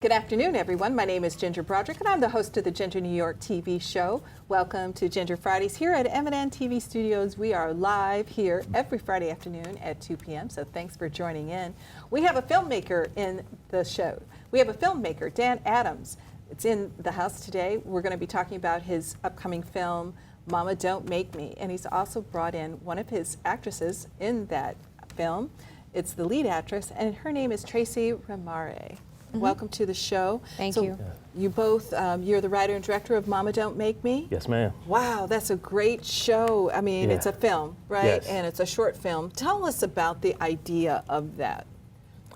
Good afternoon, everyone. My name is Ginger Broderick, and I'm the host of the Ginger New York TV show. Welcome to Ginger Fridays here at M&N TV Studios. We are live here every Friday afternoon at 2 p.m., so thanks for joining in. We have a filmmaker in the show. We have a filmmaker, Dan Adams. It's in the house today. We're going to be talking about his upcoming film, Mama Don't Make Me, and he's also brought in one of his actresses in that film. It's the lead actress, and her name is TRACEY REMARAIS. Welcome to the show. Thank you. You both, you're the writer and director of Mama Don't Make Me? Yes, ma'am. Wow, that's a great show. I mean, it's a film, right? Yes. And it's a short film. Tell us about the idea of that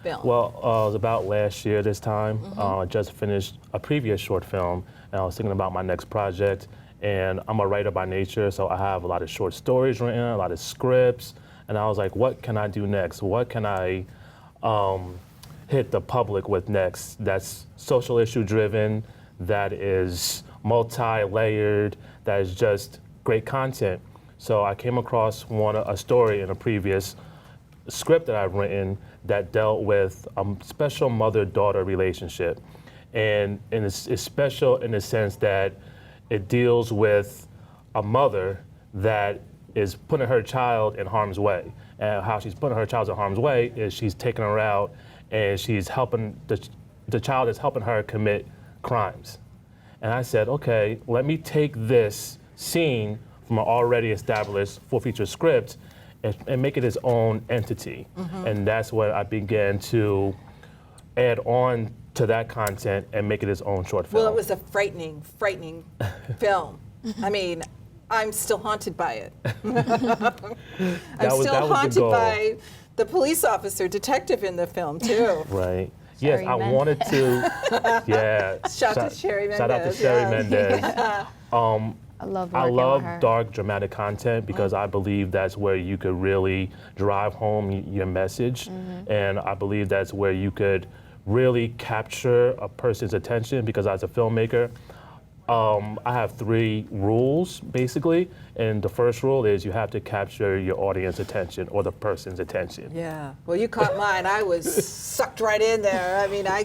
film. Well, it was about last year this time. I just finished a previous short film, and I was thinking about my next project. And I'm a writer by nature, so I have a lot of short stories written, a lot of scripts, and I was like, what can I do next? What can I hit the public with next that's social issue driven, that is multi-layered, that is just great content? So I came across a story in a previous script that I've written that dealt with a special mother-daughter relationship. And it's special in the sense that it deals with a mother that is putting her child in harm's way. And how she's putting her child in harm's way is she's taking her out and she's helping, the child is helping her commit crimes. And I said, okay, let me take this scene from an already established full-feature script and make it its own entity. And that's when I began to add on to that content and make it its own short film. Well, it was a frightening film. I mean, I'm still haunted by it. I'm still haunted by the police officer, detective in the film, too. Right. Yes, I wanted to, Shout out to Sherry Mendez. Shout out to Sherry Mendez. I love dark, dramatic content because I believe that's where you could really drive home your message. And I believe that's where you could really capture a person's attention, because as a filmmaker, I have 3 rules, basically. And the first rule is you have to capture your audience attention or the person's attention. Yeah. Well, you caught mine. I was sucked right in there. I mean, I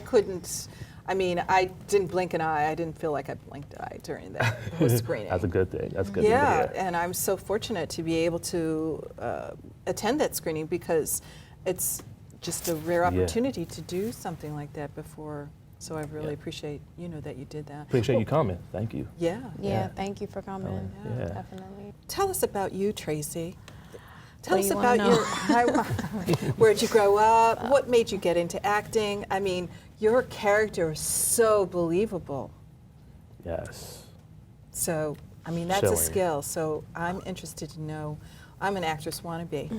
didn't blink an eye. I didn't feel like I blinked an eye during that whole screening. That's a good thing. That's good. Yeah, and I'm so fortunate to be able to attend that screening, because it's just a rare opportunity to do something like that before. So I really appreciate, that you did that. Appreciate you coming. Thank you. Yeah, thank you for coming. Yeah. Definitely. Tell us about you, TRACEY. Tell us about where'd you grow up? What made you get into acting? I mean, your character is so believable. Yes. So, I mean, that's a skill. So I'm interested to know. I'm an actress wannabe.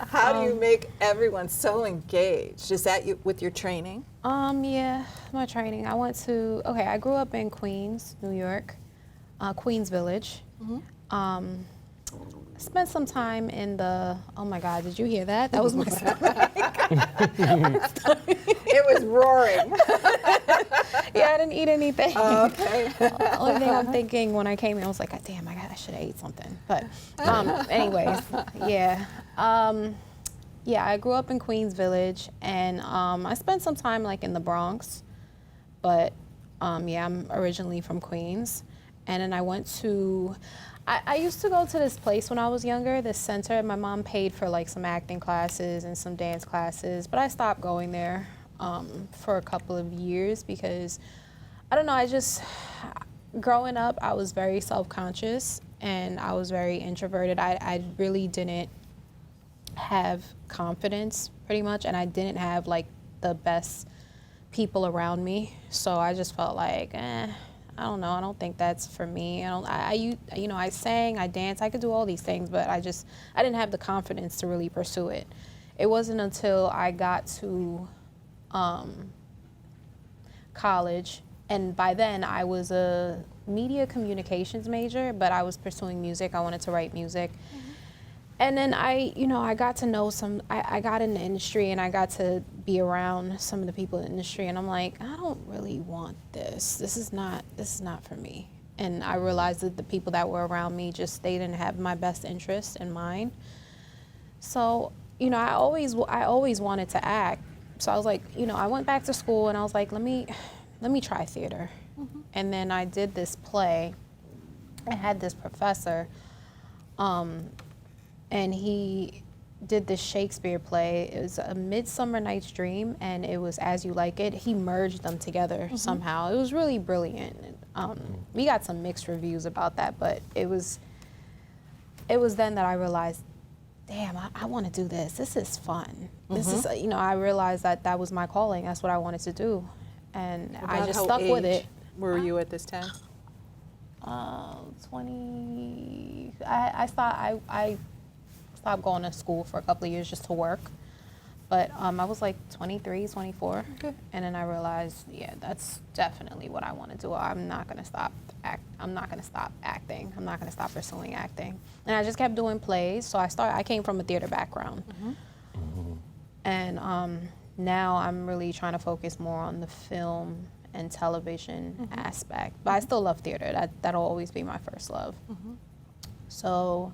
How do you make everyone so engaged? Is that with your training? Yeah, my training. I grew up in Queens, New York, Queens Village. Spent some time in oh my God, did you hear that? That was my stomach. It was roaring. Yeah, I didn't eat anything. Okay. The only thing I'm thinking when I came here, I was like, God damn, I should have ate something. But anyways, yeah. I grew up in Queens Village, and I spent some time in the Bronx. But I'm originally from Queens. And then I went to, I used to go to this place when I was younger, this center. My mom paid for some acting classes and some dance classes, but I stopped going there for a couple of years because, I don't know, growing up, I was very self-conscious and I was very introverted. I really didn't have confidence, pretty much, and I didn't have the best people around me. So I just felt like, I don't know, I don't think that's for me. I sang, I danced, I could do all these things, but I didn't have the confidence to really pursue it. It wasn't until I got to college, and by then I was a media communications major, but I was pursuing music. I wanted to write music. And then I got to know I got in the industry and I got to be around some of the people in the industry, and I'm like, I don't really want this. This is not for me. And I realized that the people that were around me they didn't have my best interest in mind. So, I always wanted to act. So I was like, you know, I went back to school and I was like, let me try theater. And then I did this play. I had this professor, and he did this Shakespeare play. It was A Midsummer Night's Dream, and it was As You Like It. He merged them together somehow. It was really brilliant. We got some mixed reviews about that, but it was then that I realized, damn, I want to do this. This is fun. This is, you know, I realized that was my calling. That's what I wanted to do. And I About just how stuck with it. Were you at this time? 20, I stopped going to school for a couple of years just to work. But I was like 23, 24. Okay. And then I realized, yeah, that's definitely what I want to do. I'm not going to stop I'm not going to stop acting. I'm not going to stop pursuing acting. And I just kept doing plays. So I came from a theater background. And now I'm really trying to focus more on the film and television aspect. But I still love theater. That'll always be my first love. So,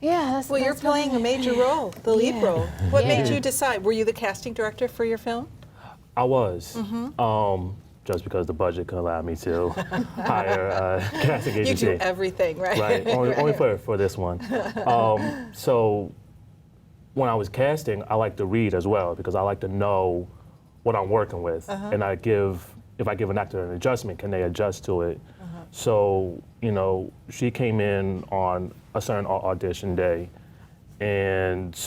yeah. Well, you're playing a major role, the lead role. What made you decide? Were you the casting director for your film? I was. Just because the budget could allow me to hire a casting You agency. do everything, right? Right, only for this one. So when I was casting, I like to read as well because I like to know what I'm working with. And if I give an actor an adjustment, can they adjust to it? So, you know, she came in on a certain audition day and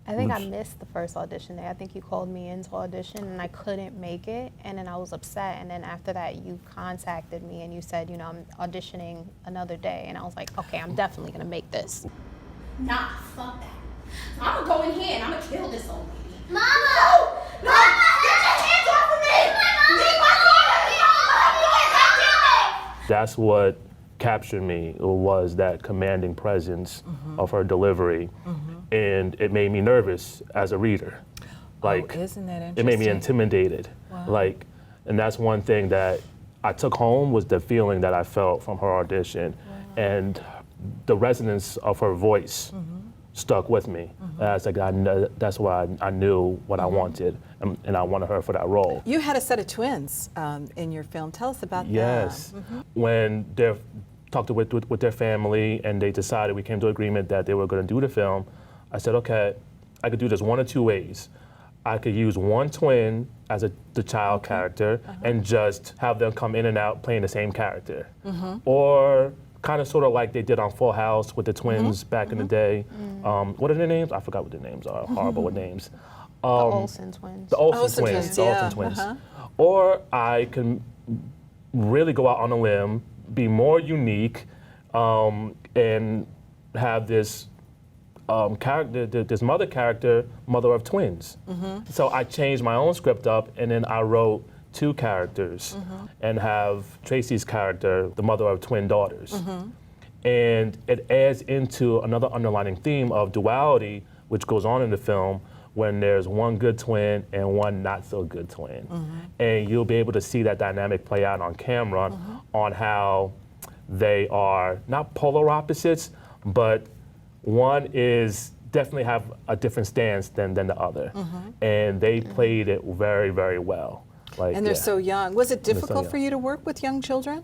I think I missed the first audition day. I think you called me in to audition and I couldn't make it, and then I was upset, and then after that you contacted me and you said, you know, I'm auditioning another day, and I was like, okay, I'm definitely gonna make this. Nah, fuck that. I'm gonna go in here and I'm gonna kill this old lady. Mama! No! Mama! Get your hands off of me! Leave my daughter! that's what captured me, was that commanding presence of her delivery. And it made me nervous as a reader. Like, isn't that it made me interesting? intimidated. Like, and that's one thing that I took home was the feeling that I felt from her audition. And the resonance of her voice stuck with me. That's why I knew what I wanted, and I wanted her for that role. You had a set of twins in your film. Tell us about Yes. that. When they talked with their family and they decided, we came to agreement that they were going to do the film, I said, okay, I could do this one of two ways. I could use one twin as the child character and just have them come in and out playing the same character. Or kind of sort of like they did on Full House with the twins back in the day. What are their names? I forgot what their names are. Horrible with names. The Olsen twins. The Olsen Olsen twins. twins, The yeah. Olsen twins. Or I can really go out on a limb, be more unique, and have this character, this mother character, mother of twins. So I changed my own script up, and then I wrote two characters and have Tracy's character, the mother of twin daughters. And it adds into another underlining theme of duality, which goes on in the film when there's one good twin and one not so good twin. And you'll be able to see that dynamic play out on camera on how they are not polar opposites, but one is definitely have a different stance than the other. And they played it very, very well. Like, And they're yeah. so young. Was it so difficult young. for you to work with young children?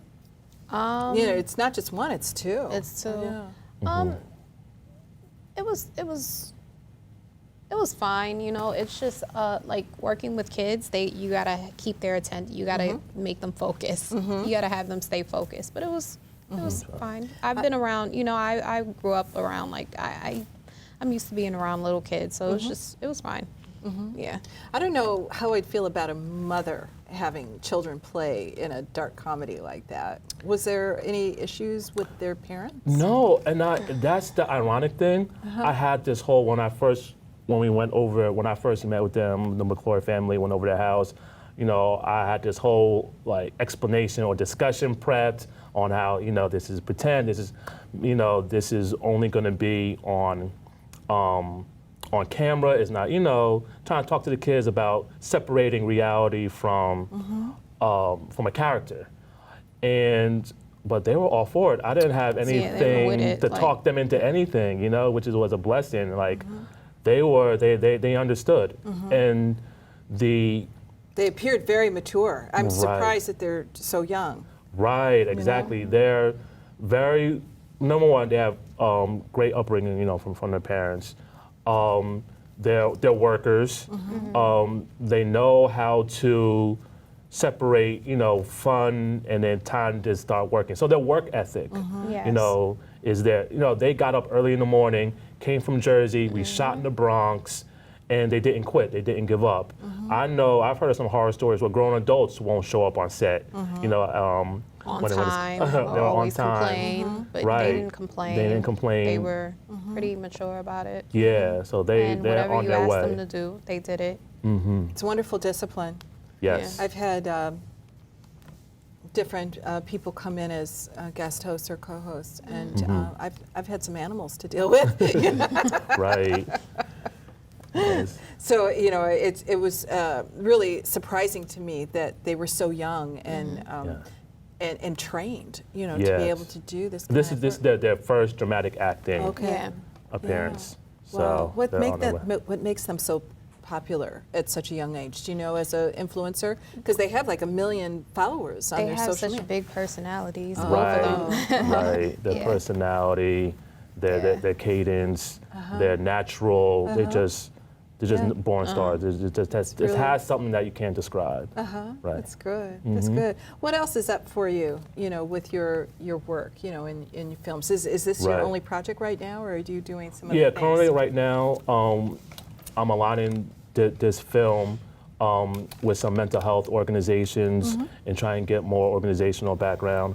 You know, it's not just one, it's two. It's two. Yeah. It was fine, you know. It's just like working with kids. You gotta keep their attention. You gotta make them focus. You gotta have them stay focused. But it was fine. I've been around. You know, I grew up around like I'm used to being around little kids, so it was fine. Yeah. I don't know how I'd feel about a mother having children play in a dark comedy like that. Was there any issues with their parents? No, and that's the ironic thing. I had this whole, when I first met with them, the McClure family, went over their house, you know, I had this whole like explanation or discussion prepped on how, you know, this is pretend, this is only gonna be on camera. It's not, you know, trying to talk to the kids about separating reality from a character. But they were all for it. I didn't have they were with anything it, to like- talk them into anything, you know, which was a blessing. Like, they understood. And they appeared very mature. I'm Right. surprised that they're so young. Right, exactly. They're very, number one, they have great upbringing, from their parents. They're workers. They know how to separate, fun and then time to start working. So their work ethic, Yes. is there. They got up early in the morning, came from Jersey, we shot in the Bronx, and they didn't quit. They didn't give up. I've heard of some horror stories where grown adults won't show up on set. On time, they're or on always time. complain, but Right. they didn't complain. They didn't complain. They were pretty mature about it. Yeah, so And they're whatever on you their asked way. them to do, they did it. It's wonderful discipline. Yes. I've had different people come in as guest hosts or co-hosts, and I've had some animals to deal with. Right. Yes. So it was really surprising to me that they were so young and and trained, to be Yes. able to do this. This kind is of their first dramatic acting Okay. Yeah. appearance. Wow. So What they're on their way. what makes them so popular at such a young age? Do you know, as an influencer, because they have like 1 million followers on They their have social such media. big personalities, both Right, of them. right. Their Yeah. personality, their cadence, their natural. They're just born stars. It really- has something that you can't describe. Right. That's good. That's good. What else is up for you? With your work, in your films. Is this your Right. only project right now, or are you doing some other Yeah, things? currently right now, I'm aligning this film with some mental health organizations and try and get more organizational background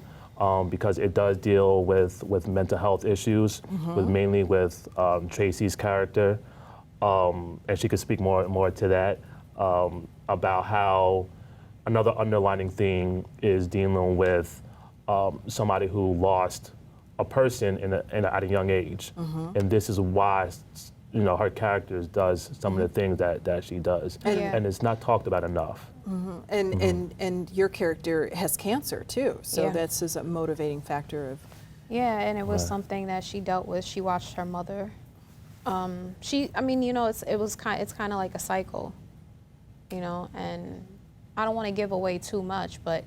because it does deal with mental health issues, mainly with Tracy's character. And she could speak more to that about how another underlining theme is dealing with somebody who lost a person at a young age, and this is why her character does some of the things that she does, Yeah. and it's not talked about enough. And your character has cancer too, so Yeah. that's is a motivating factor of. Yeah, and it was Right. something that she dealt with. She watched her mother. It's kind of like a cycle, and I don't want to give away too much, but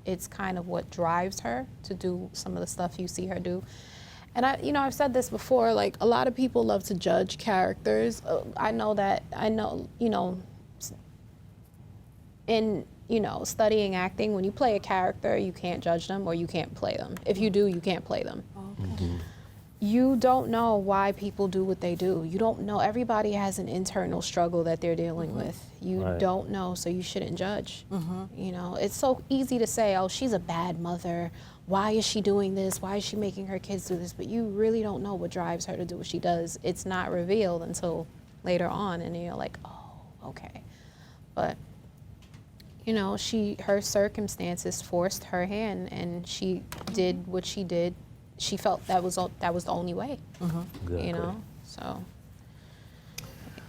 it's kind of what drives her to do some of the stuff you see her do. And I've said this before, like a lot of people love to judge characters. In studying acting, when you play a character, you can't judge them or you can't play them. If you do, you can't play them. You don't know why people do what they do. You don't know. Everybody has an internal struggle that they're dealing with. You Right. don't know, so you shouldn't judge. It's so easy to say, oh, she's a bad mother. Why is she doing this? Why is she making her kids do this? But you really don't know what drives her to do what she does. It's not revealed until later on, and you're like, oh, okay. But her circumstances forced her hand, and she did what she did. She felt that was the only way, Exactly. So.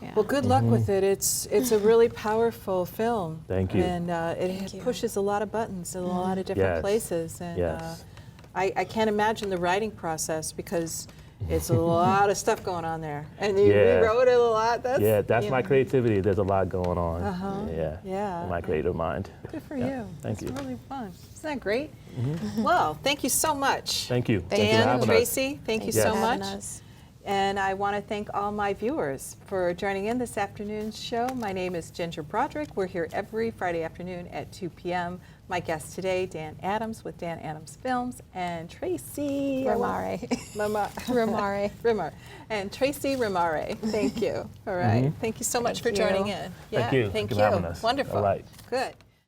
Yeah. Well, good luck with it. It's a really powerful film. Thank you. And Thank it you. pushes a lot of buttons in a lot of different Yes. places. And Yes. I can't imagine the writing process because it's a lot of stuff going on there. And you Yeah. rewrote it a lot. That's my creativity. There's a lot going on. Yeah. In my creative mind. Good for Yeah. you. Thank It's you. really fun. Isn't that great? Well, thank you so much. Thank you. Thank you for Dan, having us. Tracy, thank you Thanks so for having much. us. And I want to thank all my viewers for joining in this afternoon's show. My name is Ginger Broderick. We're here every Friday afternoon at 2 p.m. My guest today, Dan Adams with Dan Adams Films, and Tracy Remare. Remare. Remare. And Tracy Remare. Thank you. All right. Thank you so much for Thank you. joining in. Thank you. Thank for you. having us. Wonderful. All right. Good.